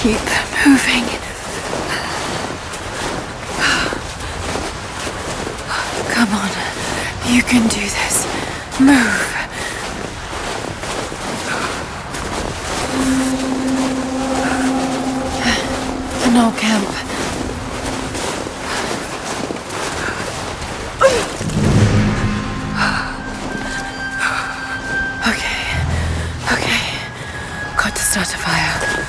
Keep moving. Come on, you can do this. Move. An old camp. Okay. Got to start a fire.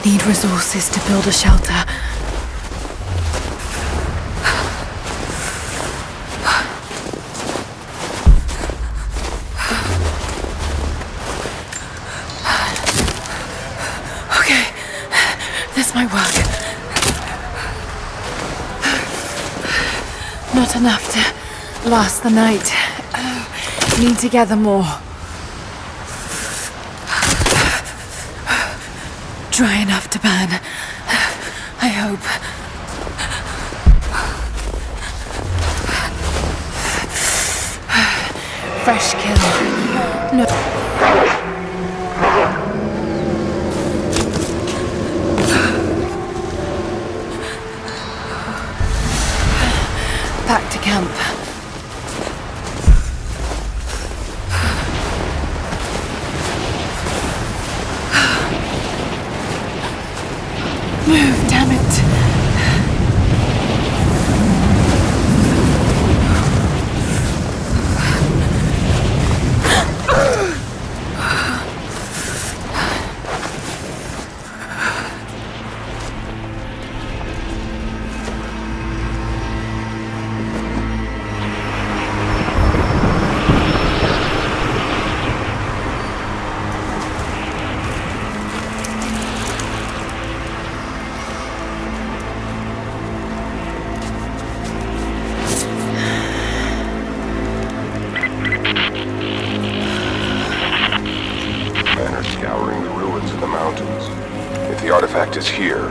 Need resources to build a shelter. Okay, this might work. Not enough to last the night. Need to gather more. Dry enough to burn. I hope. Fresh kill. No. Back to camp. Move, damn it. The artifact is here.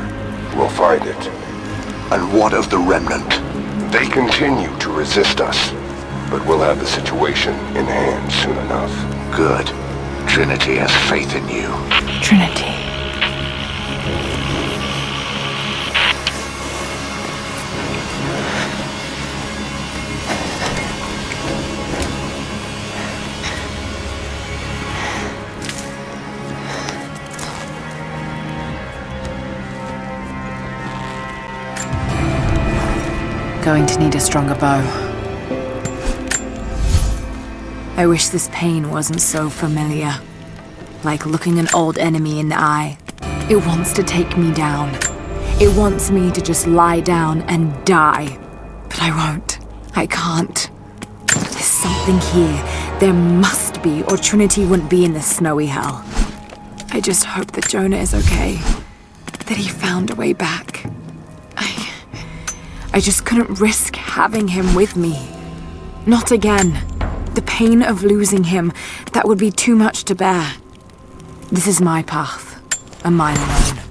We'll find it. And what of the remnant? They continue to resist us, but we'll have the situation in hand soon enough. Good. Trinity has faith in you. Trinity. Going to need a stronger bow. I wish this pain wasn't so familiar. Like looking an old enemy in the eye. It wants to take me down. It wants me to just lie down and die. But I won't. I can't. There's something here. There must be, or Trinity wouldn't be in this snowy hell. I just hope that Jonah is okay. That he found a way back. I just couldn't risk having him with me. Not again. The pain of losing him, that would be too much to bear. This is my path, and mine alone.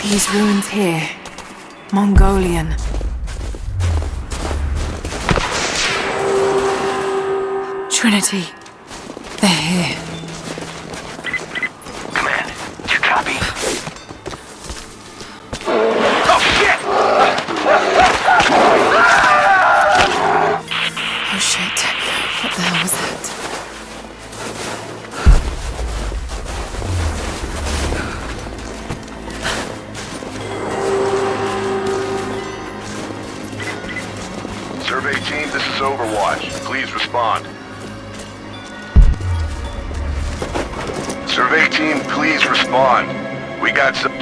These ruins here. Mongolian. Trinity. They're here. Command, do you copy? Oh, shit! Oh shit. What the hell was that? Survey team, this is Overwatch. Please respond. Survey team, please respond. We got some...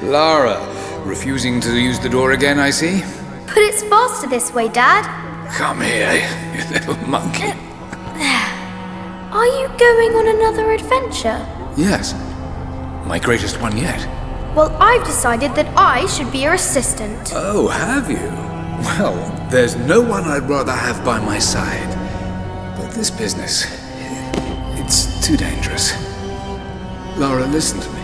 Lara, refusing to use the door again, I see? But it's faster this way, Dad. Come here, you little monkey. Are you going on another adventure? Yes, my greatest one yet. Well, I've decided that I should be your assistant. Oh, have you? Well, there's no one I'd rather have by my side. But this business, it's too dangerous. Lara, listen to me.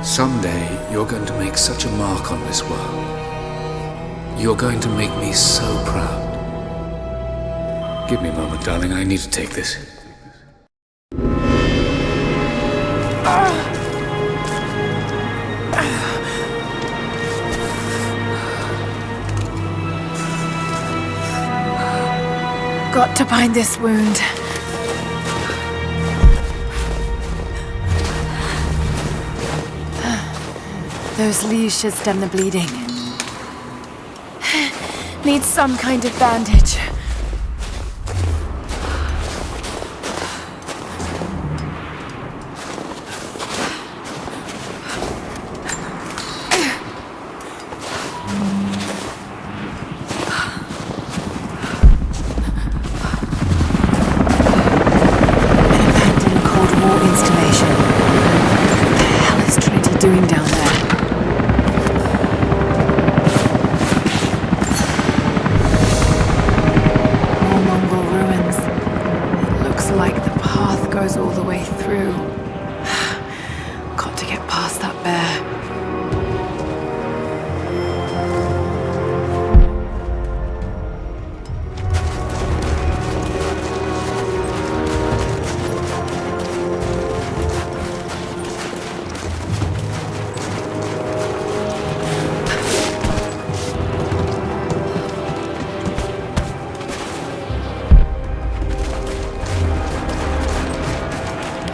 Someday, you're going to make such a mark on this world. You're going to make me so proud. Give me a moment, darling. I need to take this. Got to bind this wound. Those leaves should stem the bleeding. Need some kind of bandage. Doing down there? More Mongol ruins. It looks like the path goes all the way through. Got to get past that bear.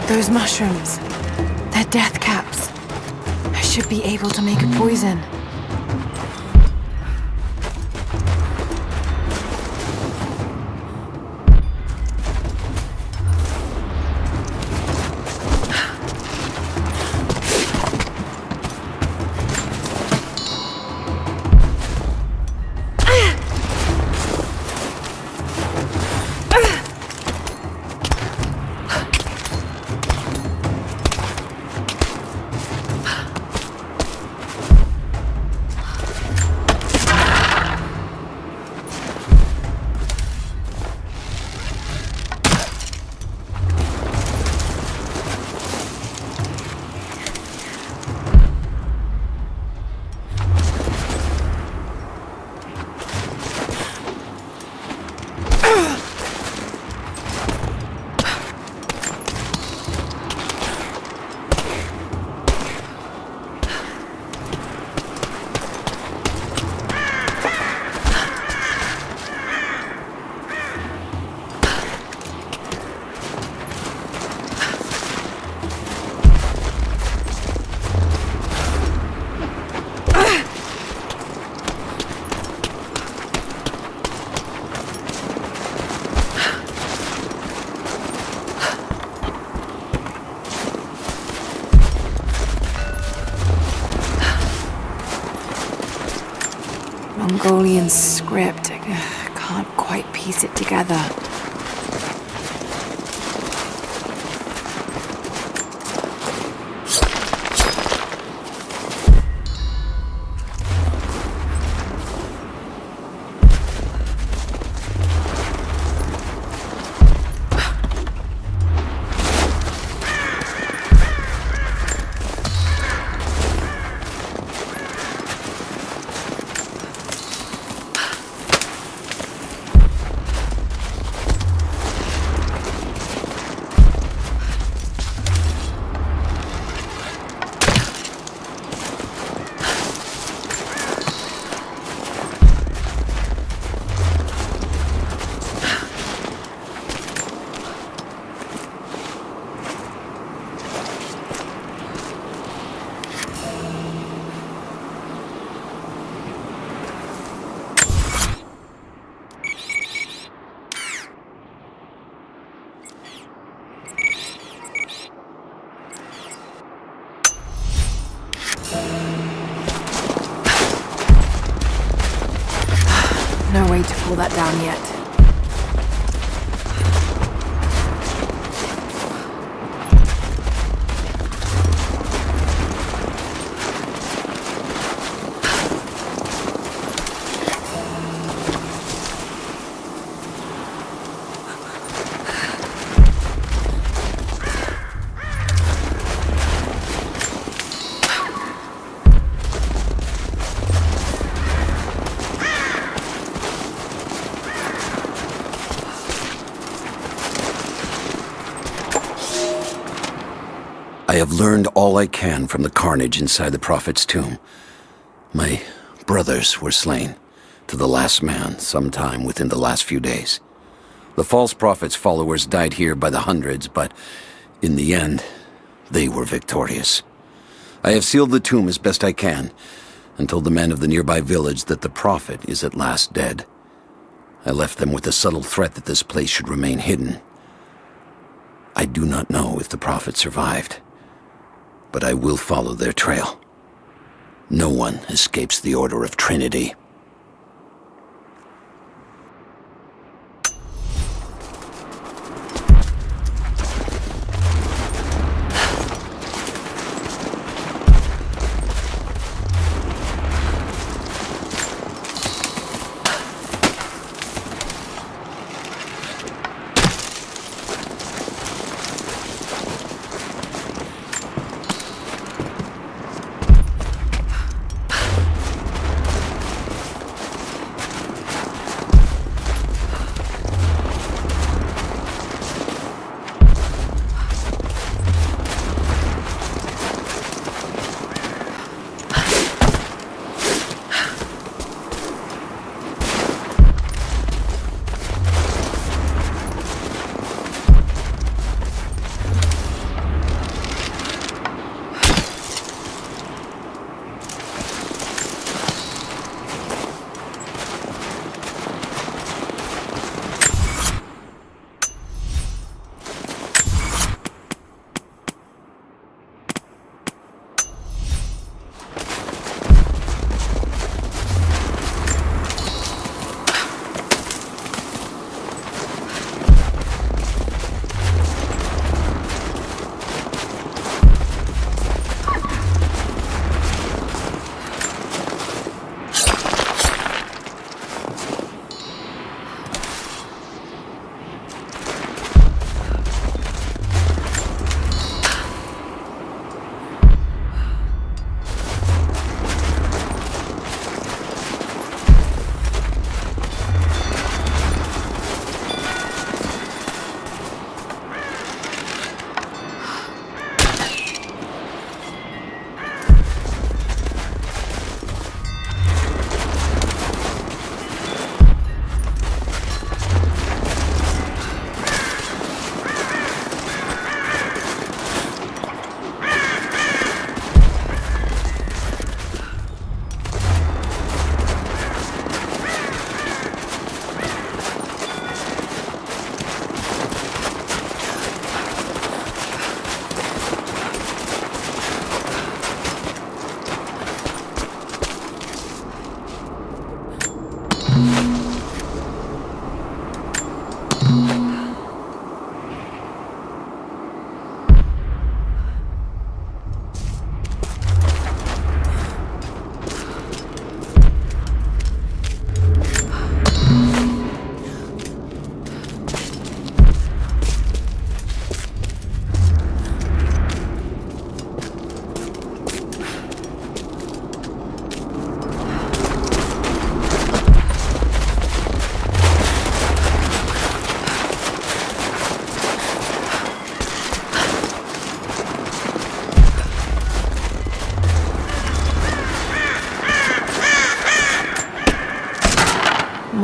Those mushrooms, they're death caps. I should be able to make a poison. Mongolian script. I can't quite piece it together. No way to pull that down yet. I have learned all I can from the carnage inside the Prophet's tomb. My brothers were slain, to the last man, sometime within the last few days. The false Prophet's followers died here by the hundreds, but in the end, they were victorious. I have sealed the tomb as best I can, and told the men of the nearby village that the Prophet is at last dead. I left them with the subtle threat that this place should remain hidden. I do not know if the Prophet survived, but I will follow their trail. No one escapes the Order of Trinity.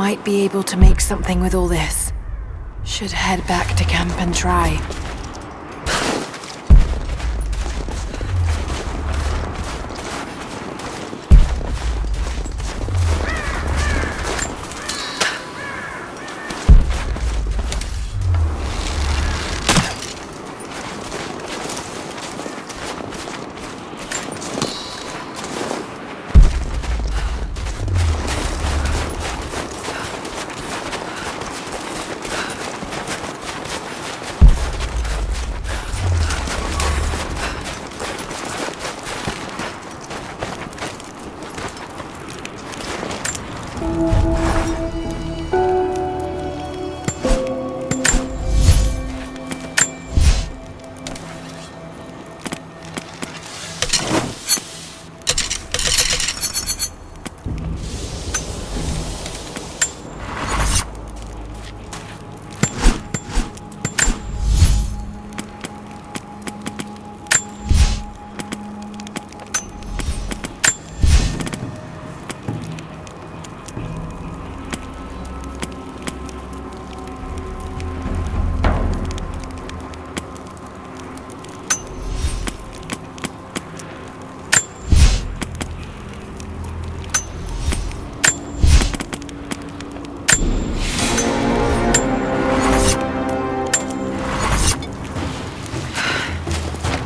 might be able to make something with all this. Should head back to camp and try.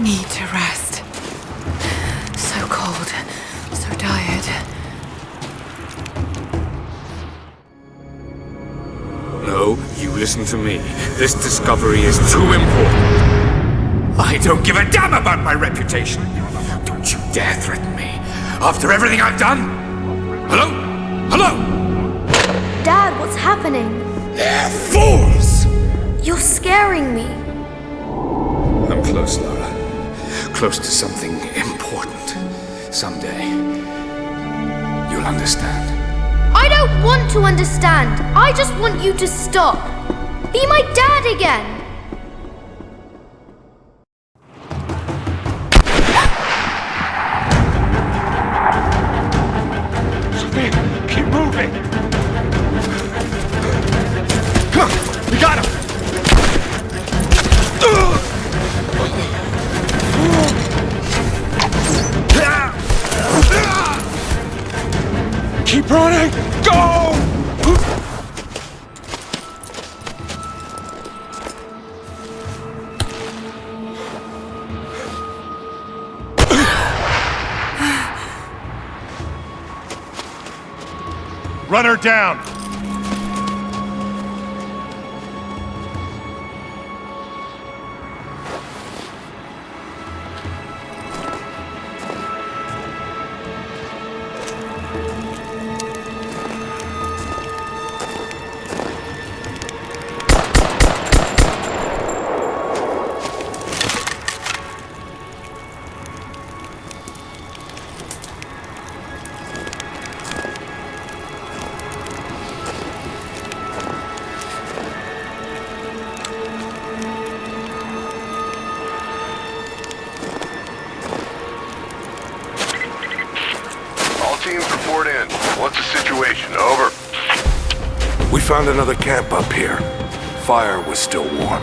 Need to rest. So cold, so tired. No, you listen to me. This discovery is too important. I don't give a damn about my reputation. Don't you dare threaten me. After everything I've done? Hello? Hello? Dad, what's happening? They're fools! You're scaring me. I'm close, Laura. Close to something important. Someday, you'll understand. I don't want to understand. I just want you to stop. Be my dad again. Sophia, keep moving! Come on, we got him! Keep running! Go! Run her down! Teams report in. What's the situation? Over. We found another camp up here. Fire was still warm.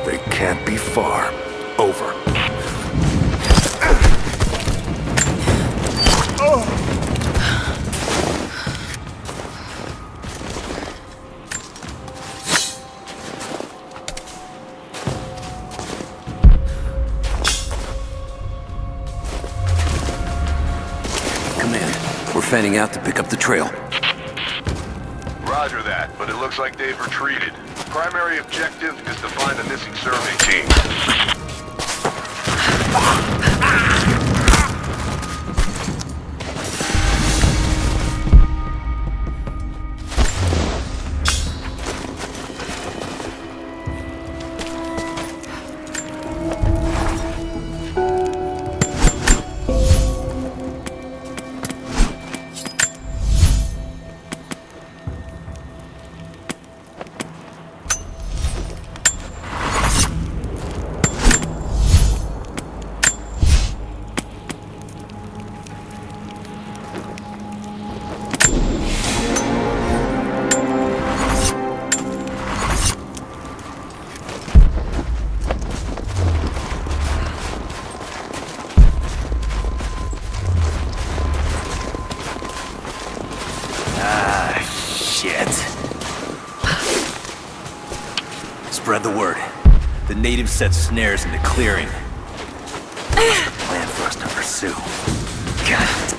They can't be far. Over. Fanning out to pick up the trail. Roger that, but it looks like they've retreated. Primary objective is to find the missing survey team. Shit. Spread the word. The natives set snares in the clearing. What's the plan for us to pursue? God.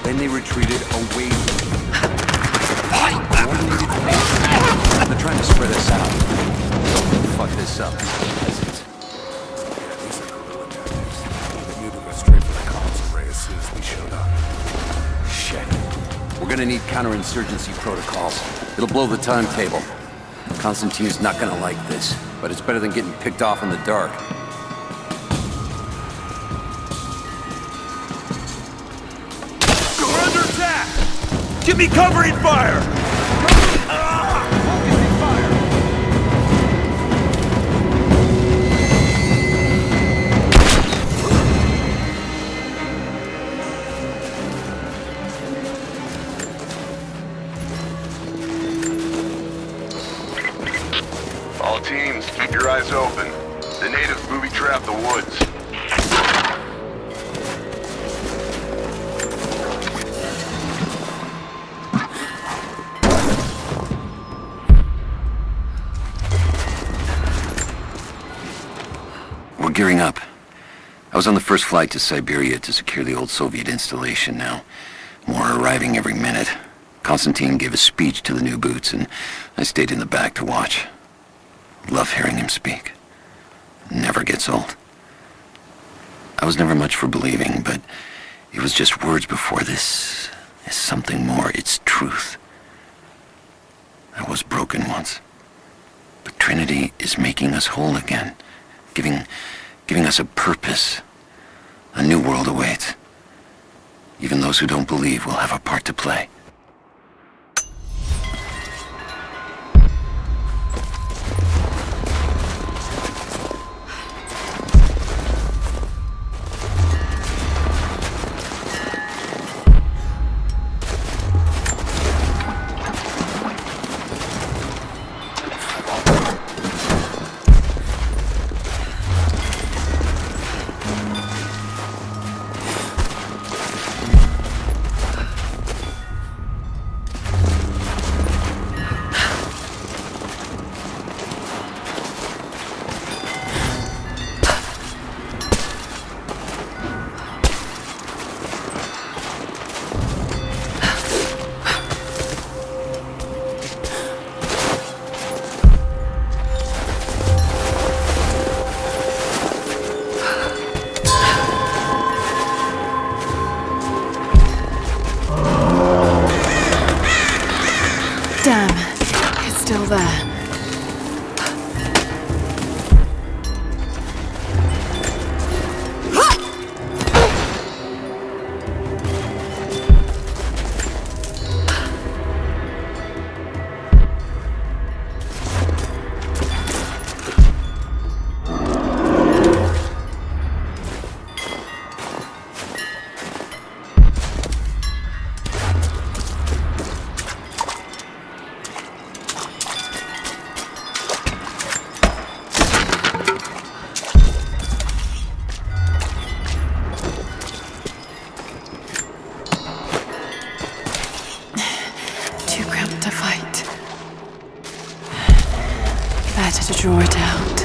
Then they retreated away. They're trying to spread us out. Don't fuck this up. Peasants. Yeah, these are guerrilla tactics. They knew to go straight for the comms array as soon as we showed up. Shit. We're gonna need counterinsurgency protocols. It'll blow the timetable. Constantine's not gonna like this, but it's better than getting picked off in the dark. We're under attack! Give me covering fire! All teams, keep your eyes open. The natives booby-trap the woods. We're gearing up. I was on the first flight to Siberia to secure the old Soviet installation now. More are arriving every minute. Constantine gave a speech to the new boots, and I stayed in the back to watch. Love hearing him speak. Never gets old. I was never much for believing, but it was just words before. This is something more. It's truth. I was broken once. But Trinity is making us whole again. Giving us a purpose. A new world awaits. Even those who don't believe will have a part to play. Damn, it's still there. Better to draw it out.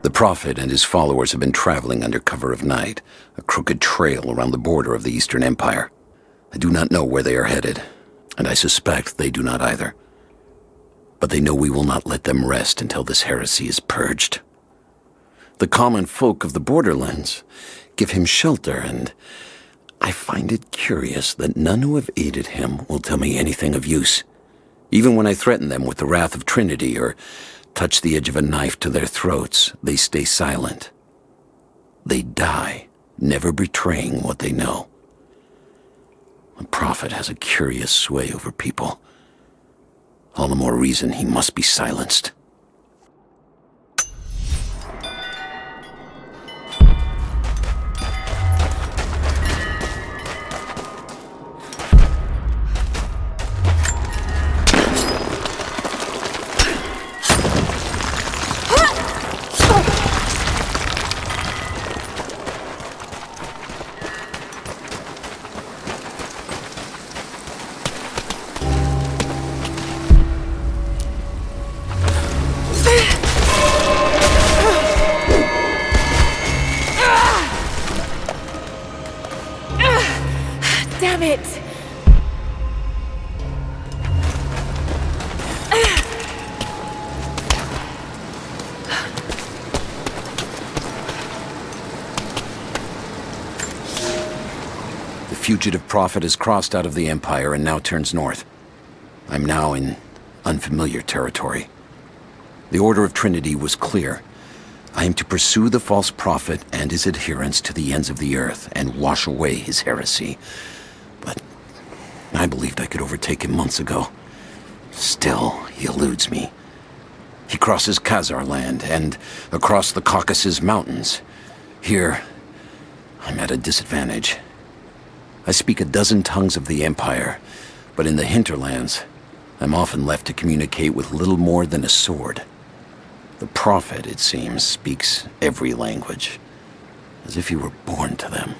The Prophet and his followers have been traveling under cover of night, a crooked trail around the border of the Eastern Empire. I do not know where they are headed, and I suspect they do not either. But they know we will not let them rest until this heresy is purged. The common folk of the borderlands give him shelter, and I find it curious that none who have aided him will tell me anything of use. Even when I threaten them with the wrath of Trinity or touch the edge of a knife to their throats, they stay silent. They die, never betraying what they know. The Prophet has a curious sway over people. All the more reason he must be silenced. Damn it! The fugitive prophet has crossed out of the Empire and now turns north. I'm now in unfamiliar territory. The order of Trinity was clear. I am to pursue the false prophet and his adherents to the ends of the earth and wash away his heresy. But I believed I could overtake him months ago. Still, he eludes me. He crosses Khazar land and across the Caucasus Mountains. Here, I'm at a disadvantage. I speak a dozen tongues of the Empire, but in the hinterlands, I'm often left to communicate with little more than a sword. The Prophet, it seems, speaks every language, as if he were born to them.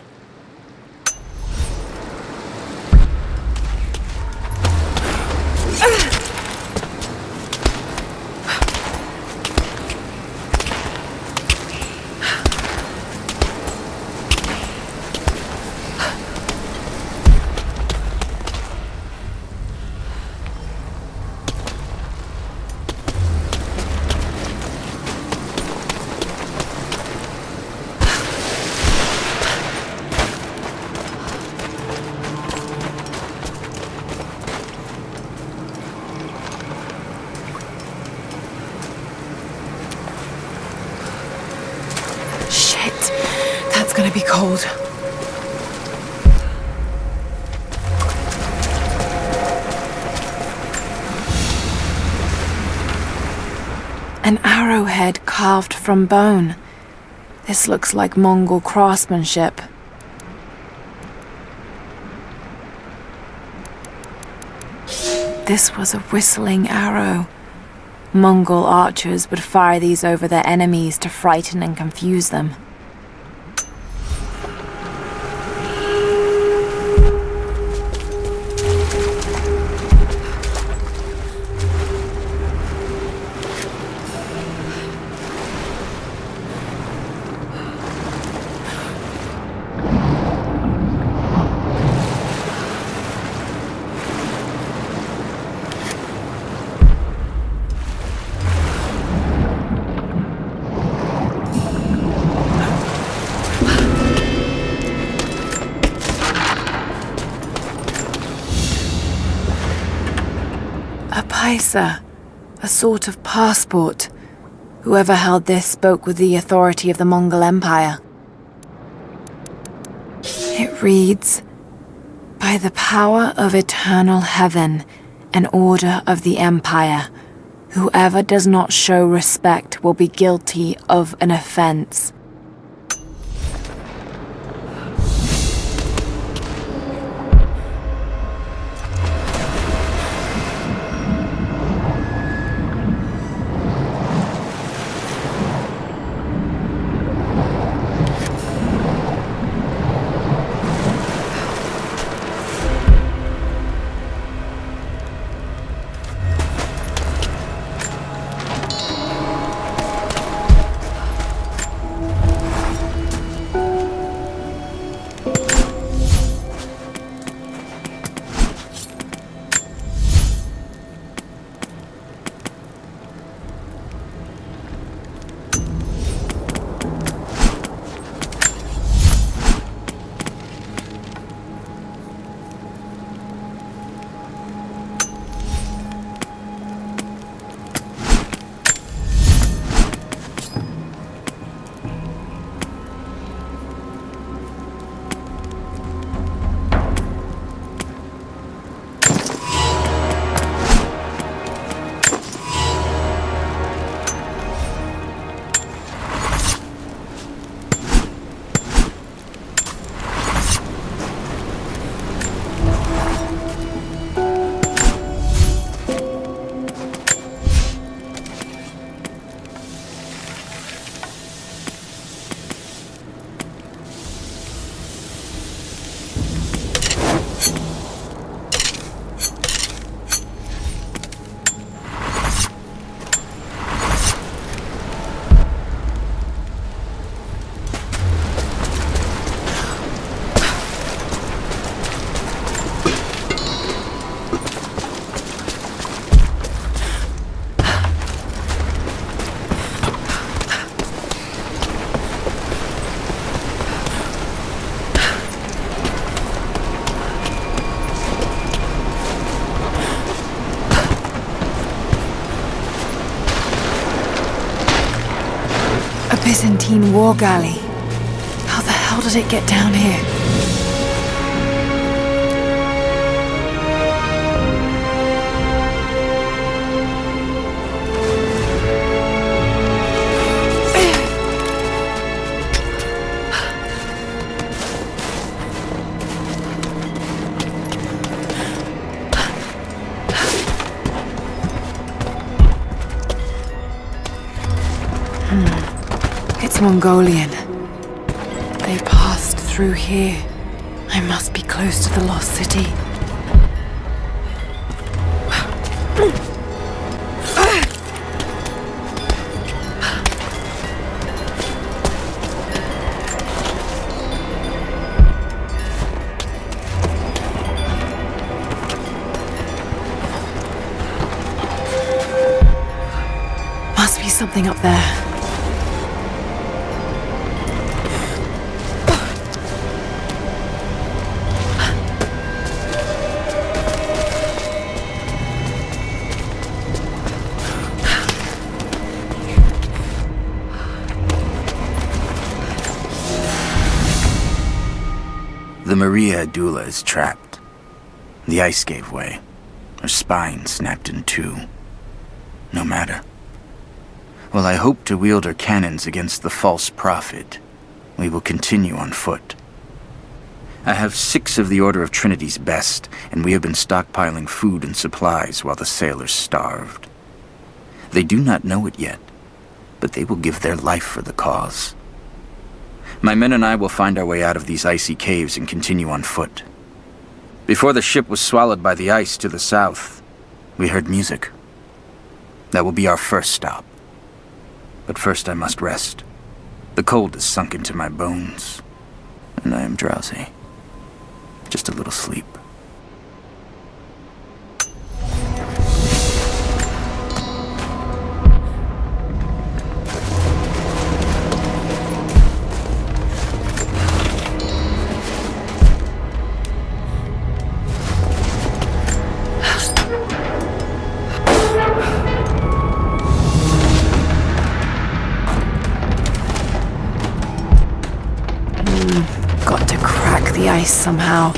It's gonna be cold. An arrowhead carved from bone. This looks like Mongol craftsmanship. This was a whistling arrow. Mongol archers would fire these over their enemies to frighten and confuse them. A sort of passport. Whoever held this spoke with the authority of the Mongol Empire. It reads, "By the power of eternal heaven and order of the Empire, whoever does not show respect will be guilty of an offense." Byzantine war galley. How the hell did it get down here? It's Mongolian. They passed through here. I must be close to the lost city. Must be something up there. The Maria Adula is trapped. The ice gave way. Her spine snapped in two. No matter. While I hope to wield her cannons against the false prophet, we will continue on foot. I have 6 of the Order of Trinity's best, and we have been stockpiling food and supplies while the sailors starved. They do not know it yet, but they will give their life for the cause. My men and I will find our way out of these icy caves and continue on foot. Before the ship was swallowed by the ice to the south, we heard music. That will be our first stop. But first I must rest. The cold has sunk into my bones, and I am drowsy. Just a little sleep. Got to crack the ice somehow.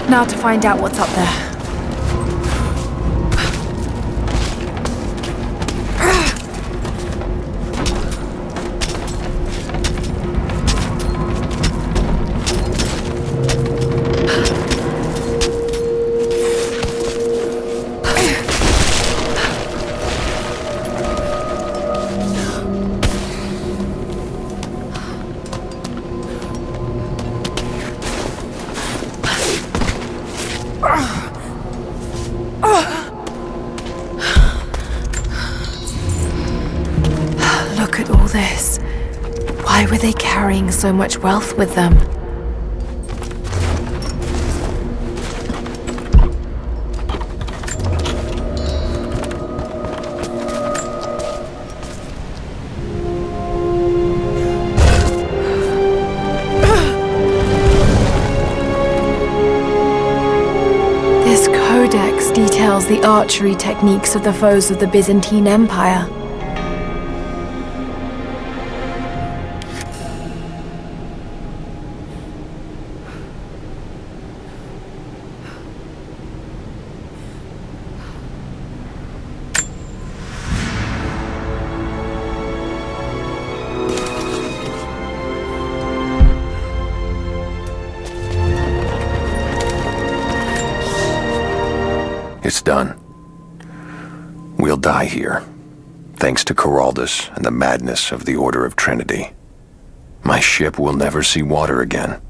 Now to find out what's up there. Look at all this. Why were they carrying so much wealth with them? This codex details the archery techniques of the foes of the Byzantine Empire. It's done. We'll die here, thanks to Caraldus and the madness of the Order of Trinity. My ship will never see water again.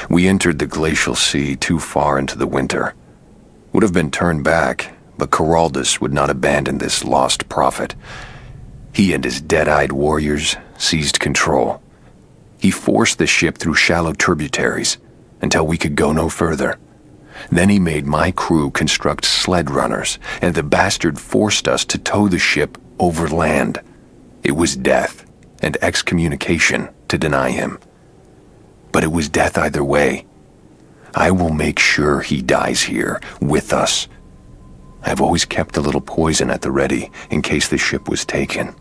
We entered the glacial sea too far into the winter. Would have been turned back, but Caraldus would not abandon this lost prophet. He and his dead-eyed warriors seized control. He forced the ship through shallow tributaries until we could go no further. Then he made my crew construct sled runners, and the bastard forced us to tow the ship over land. It was death and excommunication to deny him. But it was death either way. I will make sure he dies here, with us. I've always kept a little poison at the ready in case the ship was taken.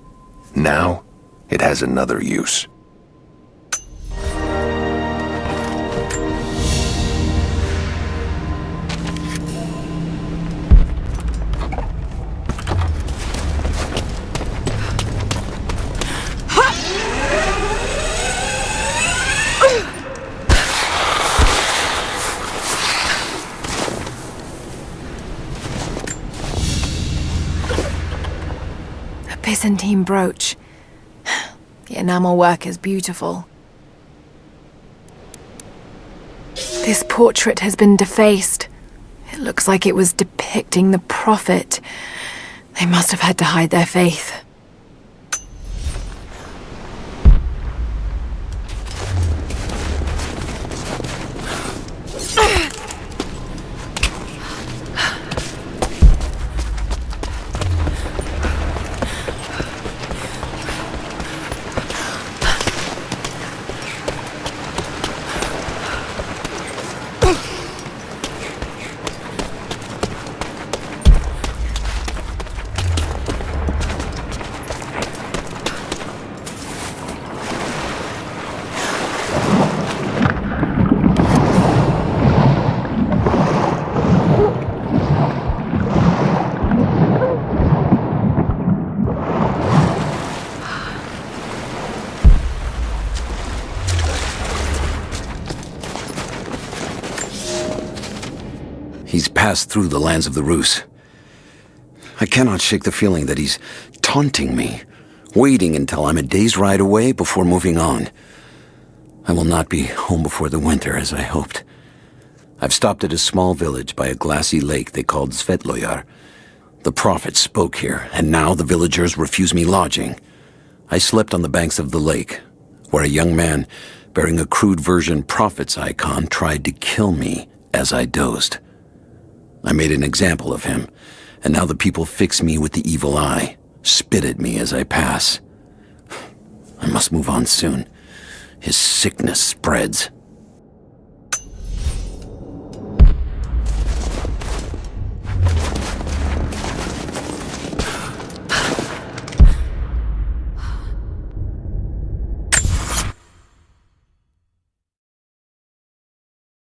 Now, it has another use. Byzantine brooch. The enamel work is beautiful. This portrait has been defaced. It looks like it was depicting the prophet. They must have had to hide their faith. He's passed through the lands of the Rus. I cannot shake the feeling that he's taunting me, waiting until I'm a day's ride away before moving on. I will not be home before the winter, as I hoped. I've stopped at a small village by a glassy lake they called Svetloyar. The prophet spoke here, and now the villagers refuse me lodging. I slept on the banks of the lake, where a young man bearing a crude version prophet's icon tried to kill me as I dozed. I made an example of him, and now the people fix me with the evil eye, spit at me as I pass. I must move on soon. His sickness spreads.